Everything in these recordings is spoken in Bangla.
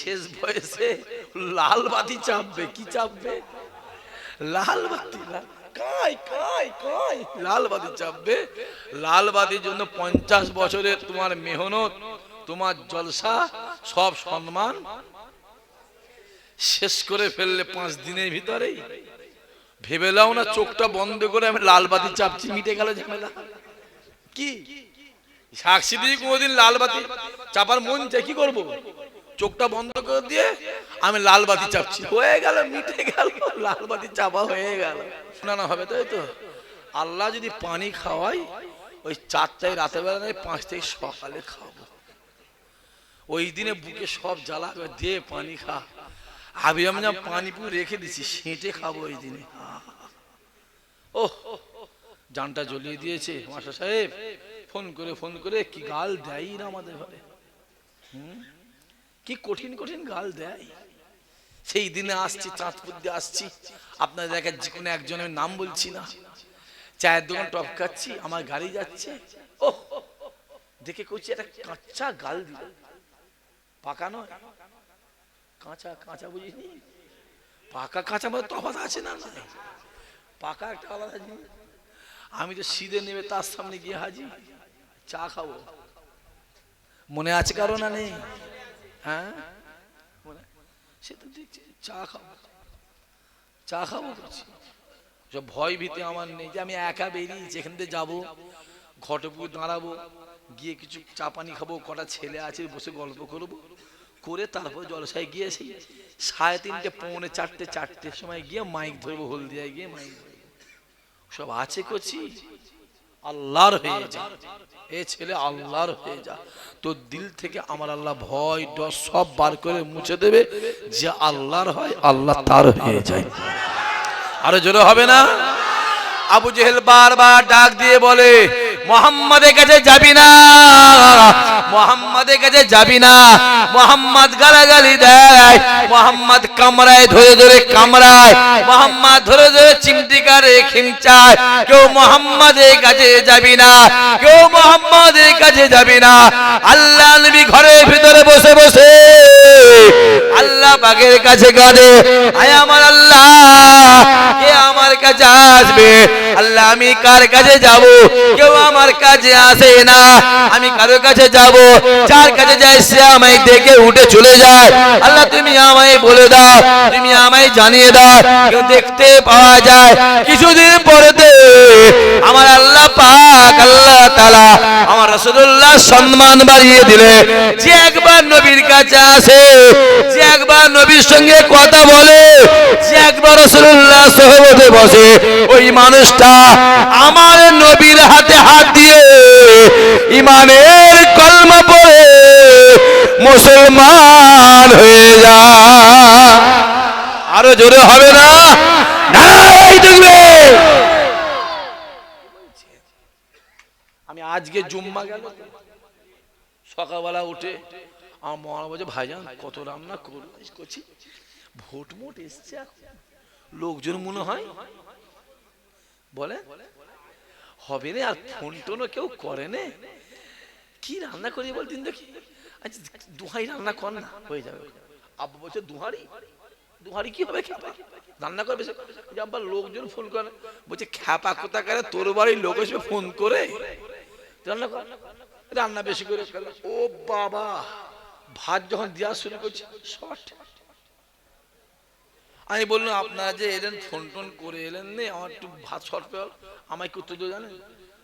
শেষ বয়সে লাল বাতি চাপবে। কি চাপবে? লাল বাতি। কাই কাই কাই লাল বাতি চাপবে। লাল বাতির জন্য 50 বছরের তোমার মেহনত, তোমার জলসা, সব সম্মান শেষ করে ফেললে 5 দিনের ভিতরেই। ভেবে লাও না চোখটা বন্ধ করে আমি লাল বাতি চাপছি, মিটে গেল ঝামেলা। কি সাক্ষী দিয়ে কোনোদিন লাল বাতি চাপার মন চাই, কি করবো? চোখটা বন্ধ করে দিয়ে আমি লাল বাতি চাপছি, হয়ে গেল, মিটে গেল, লাল বাতি চাপা হয়ে গেল। শোনা না হবে, তাই তো? আল্লাহ যদি পানি খাওয়াই, ওই 4টায় রাতের বেলা নয়, 5টায় সকালে খাবো। ওই দিনে বুকে সব জ্বালা দিয়ে পানি খা। আমি পানি পুরো রেখে দিচ্ছি, সেঁটে খাবো ওই দিনে। ও জানটা জ্বলিয়ে দিয়েছে মাস্টার সাহেব। ফোন করে কি গাল দেয় না আমাদের ঘরে। কি কঠিন কঠিন গাল দেয়। সেই দিনে আসছি, চাঁদপুর দিয়ে আসছি, আপনাদের দেখার যে কোনো একজনের নাম বলছি না, চায়ের দোকান টপ খাচ্ছি, আমার গাড়ি যাচ্ছে, ও দেখে করছি একটা কাঁচা গাল দিল। পাকা নয়, কাঁচা। কাঁচা বুঝিনি? পাকা কাঁচা মধ্যে তফাৎ আছে না? পাকা একটা আলাদা জিনিস। আমি তো সিধে নেবে তার সামনে গিয়ে হাজির, চা খাবো। মনে আছে কারো না নেই? হ্যাঁ, সে তো দেখছি চা খাবো করছি। সব ভয় ভীতি আমার নেই যে আমি একা বেরিয়েছি, এখান থেকে যাবো, ঘটপুর দাঁড়াবো, গিয়ে কিছু চা পানি খাবো, কটা ছেলে আছে বসে গল্প করবো, করে তারপর জলসায় গিয়ে সেই 3:30 পৌনে 4টের সময় গিয়ে মাইক ধরবো, হলদিয়ায় গিয়ে মাইক ধরবো। সব আছে করছি, আল্লাহর হয়ে যা, এ ছেলে আল্লাহর হয়ে যা। তোর দিল থেকে আমার আল্লাহ ভয় ডর সব বার করে মুছে দেবে। যে আল্লাহর হয়, আল্লাহ তার হয়ে যায়। আরো জোরে হবে না? আবু জেহেল বারবার ডাক দিয়ে বলে, মুহাম্মাদের কাছে যাবি না, মুহাম্মাদের কাছে যাবি না। মুহাম্মদ গালাগালি দেয়, মুহাম্মদ কামড়ায়, ধরে ধরে কামড়ায়, মুহাম্মদ ধরে ধরে চিমটি করে খিঁচায়। কেউ মুহাম্মাদের কাছে যাবি না, কেউ মুহাম্মাদের কাছে যাবি না। আল্লাহ নবী ঘরের ভিতরে বসে বসে আল্লাহ পাকের কাছে কাঁদে, আয় আমার আল্লাহ, কে আমার কাছে আসবে? আল্লাহ আমি কার কাছে যাব? কেউ আমার কাছে আসে না। আমি কারোর কাছে যাব, যার কাছে যাই সে আমায় দেখে উঠে চলে যায়। আল্লাহ তুমি আমায় বলে দাও, তুমি আমায় জানিয়ে দাও। কেউ দেখতে পাওয়া যায়। কিছুদিন পরেতে আমার আল্লাহ পাক, আল্লাহ তাআলা আমার রাসূলুল্লাহ সম্মান বাড়িয়ে দিলে। যে একবার নবীর কাছে আসে, যে একবার নবীর সঙ্গে কথা বলে, যে একবার রাসূলুল্লাহ সোহবতে বসে, ওই মানুষটা আমার নবীর হাতে হাত দিয়ে ঈমানের কলমা পড়ে মুসলমান হয়ে যায়। আরো জোরে হবে না? নারায়ে তাকবীর। আমি আজকে জুম্মা গেল, সকালবেলা উঠে আমার মা বলছে, ভাইজান কত রান্না করছি, ভোট মোট এসছে, লোকজন মনে হয় বলে হবে না, আর ফোন টোনও কেউ করে না, কি রান্না করি বলতেন দেখি। আচ্ছা দুহারি রান্না কর না, হয়ে যাবে। আব্বা বলছে দুহারি কি হবে, খ্যাপা রান্না করবে। আব্বা লোকজন ফোন করে, বলছে খ্যাপা কোথা করে, তোর বাড়ির লোক এসে ফোন করে রান্না কর, রান্না বেশি করে। ও বাবা, ভাত যখন দেওয়া শুরু করছে শর্ট। আমি বললাম আপনারা যে এলেন, ফোন টোন করে এলেন নে, আমার একটু ভাত শর্ট পেল। আমায় কি উত্তর জানেন?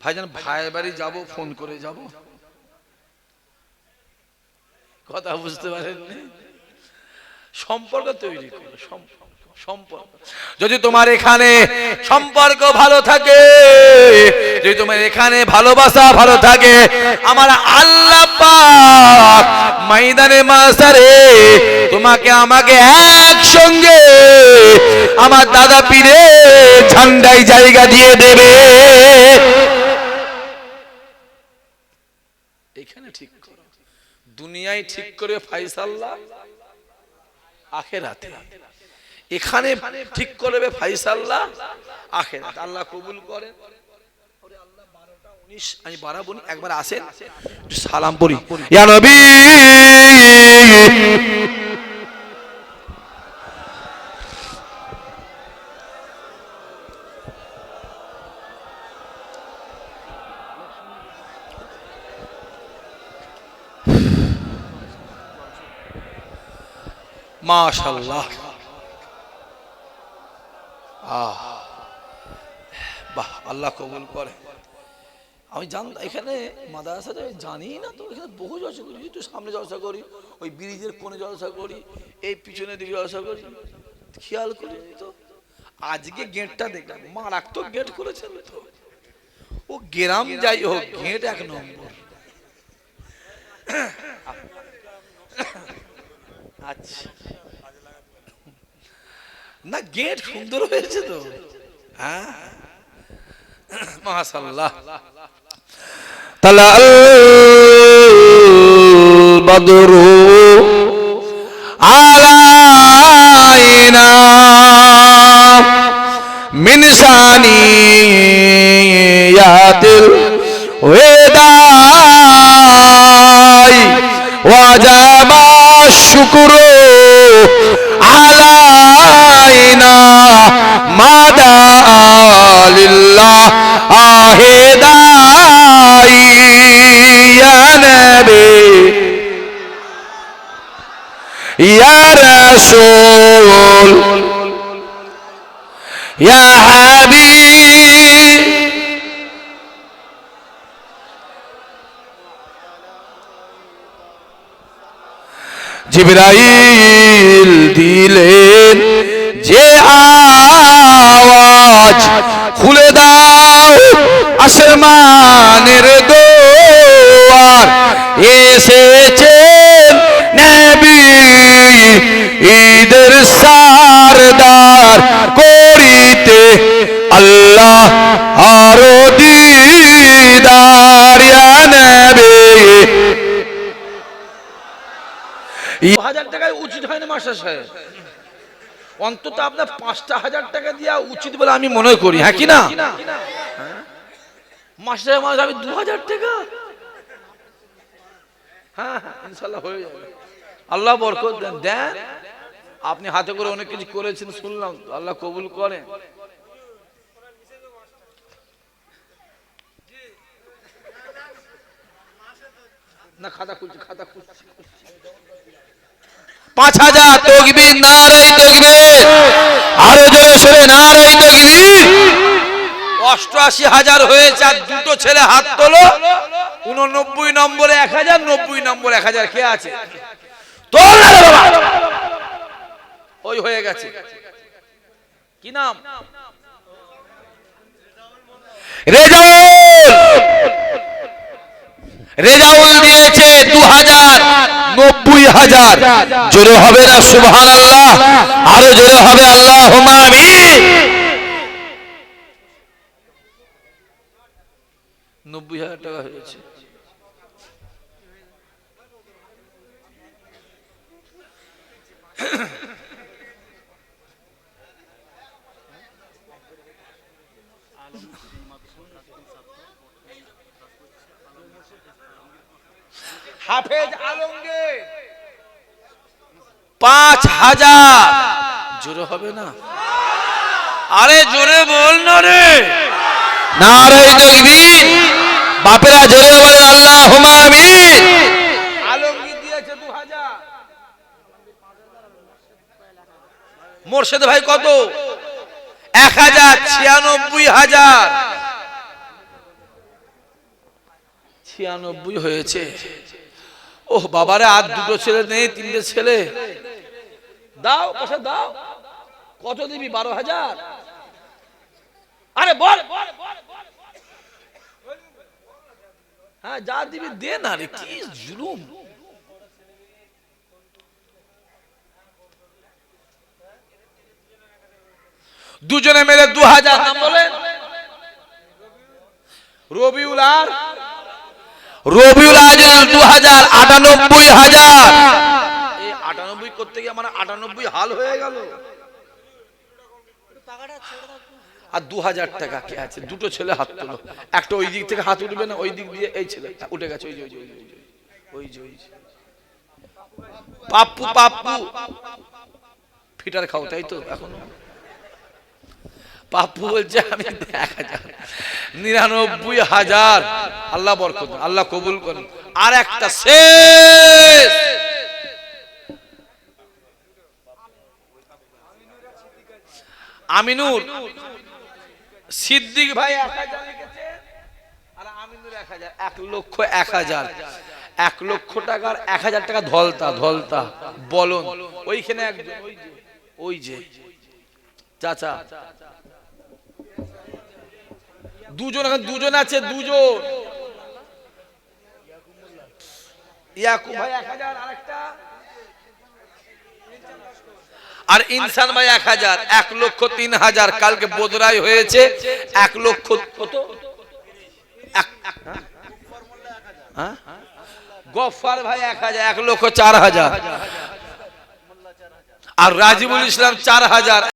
ভাইজান ভাইয়ের বাড়ি যাবো, ফোন করে যাব। কথা বুঝতে পারেন? সম্পর্ক তৈরি করো, সম্পর্ক। যদি তোমার এখানে সম্পর্ক ভালো থাকে, যদি তোমার এখানে ভালোবাসা ভালো থাকে, আমার আল্লাহ পাক ময়দানে মাশারে তোমাকে আমাকে একসঙ্গে আমার দাদা পীরের ঝান্ডায় জায়গা দিয়ে দেবে। এখানে ঠিক করো, দুনিয়ায় ঠিক করে ফায়সালা আখিরাতে, এখানে ঠিক করবে ফায়সালা আখিরাত। আল্লাহ কবুল করেন। আল্লাহ 12টা 19 আমি বাড়াবো, একবার আসেন একটু সালাম পড়ি। ইয়া নবী মাশাআল্লাহ। বাহ, আল্লাহ কবুল করে। আমি জানতাম এখানে মাদ্রাসাতে, আমি জানি না তো, এখানে বহু জলসা করি, একটু সামনে জলসা করি, ওই ব্রিজের কোণে জলসা করি, এই পিছনে দিকে জলসা করি, খেয়াল করি তো। আজকে গেটটা দেখলাম, মারাত্মক গেট করেছেন তো। ও গ্রাম যাই হোক, গেট এক নম্বর। আচ্ছা, না গেট সুন্দর হয়েছে তো। হ্যাঁ, মাশাআল্লাহ। তালাল বদরু আলাইনা মিন সানিয়াতিল ওয়াদাই ওয়াজাবা শুকরু আলাইনা মাদা লিল্লাহ আহেদাই ইয়া নবী ইয়া রাসূল ইয়া হাবিব। জিবরাইল দিলেন যে আওয়াজ, খুলে দাও আসমানের দুয়ার, এসেছেন নবী ঈদের সরদার, করিতে আল্লাহ আরো দিদার ইয়া নবী। 2000 টাকায় উচিত হয় না মাস্টার সাহেব? অন্তত আপনার 5,000 টাকা দেওয়া উচিত বলে আমি মনে করি, হ্যাঁ কি না? মাস্টার সাহেব আমি 2000 টাকা, হ্যাঁ হ্যাঁ ইনশাআল্লাহ হয়ে যাবে। আল্লাহ বরকত দেন। দেন, আপনি হাতে করে অনেক কিছু করেছেন শুনলাম, আল্লাহ কবুল করেন। না খাতা খুলছি, খাতা খুলছি। 5000 তাকবীর, নারায়ে তাকবীর, আরো জোরে সরে নারায়ে তাকবীর। 88,000 হয়েছে। আর দুটো ছেলে হাত তোলো। 89 নম্বরে 1000, 90 নম্বরে 1000। কে আছে? তোল না রে বাবা, ওই হয়ে গেছে। কি নাম? রেজাউল। রেজাউল দিয়েছে 2000, 90,000। জোরে হবে না সুবহানাল্লাহ? আরো জোরে হবে আল্লাহুম্মা আমিন। 90,000 টাকা হয়েছে। হাফেজ আলমগীর 5000। জোরে হবে না? আরে জোরে বল না রে, নারায়ে তাকবীর। বাপেরা জোরে বলেন আল্লাহুম্মা আমিন। আলমগীর দিয়েছে 2000। মোর্শেদ ভাই কত? 1000, 96,000। 96 হয়েছে। ওহ বাবারে, আর দুটো ছেলে নেই, তিনটে ছেলে। দাও পয়সা দাও। কত দিবি? 12,000। আরে বল, হ্যাঁ যা দিবি দে না রে, কি জুলুম। দুজনে মিলে 2000। নাম বলেন। রবিউল আর রবিউল আজল 2000, 98,000। এই 98 করতে গিয়ে আমার 98 হাল হয়ে গেল। আর 2000 টাকা কে আছে? দুটো ছেলে হাত তোলো। একটা ওই দিক থেকে হাত উঠবে না, ওই দিক দিয়ে। এই ছেলে উঠে গেছে, ওই যে ওই যে পাপ্পু। পাপ্পু ফিটার খাও তাই তো এখনো? পাপ্পু বলছে আমি 99,000। আল্লাহ বরকত, আল্লাহ কবুল করুন। আর একটা শেষ আমিনুর সিদ্দিক ভাই 1000 লিখেছে আর আমিনুর 1000, 1,01,000, 1 লক্ষ টাকার 1000 টাকা ধলতা ধলতা বলুন। ওইখানে একজন ওই যে চাচা দুজন, এখন দুজন আছে, দুজন। ইয়াকুব ভাই 1000, আরেকটা আর ইনসান ভাই 1000, 1,03,000। কালকে বোদরাই হয়েছে 1 লক্ষ কত, গফফার ভাই 1000, 1,04,000 আর রাজিবুল ইসলাম 4000।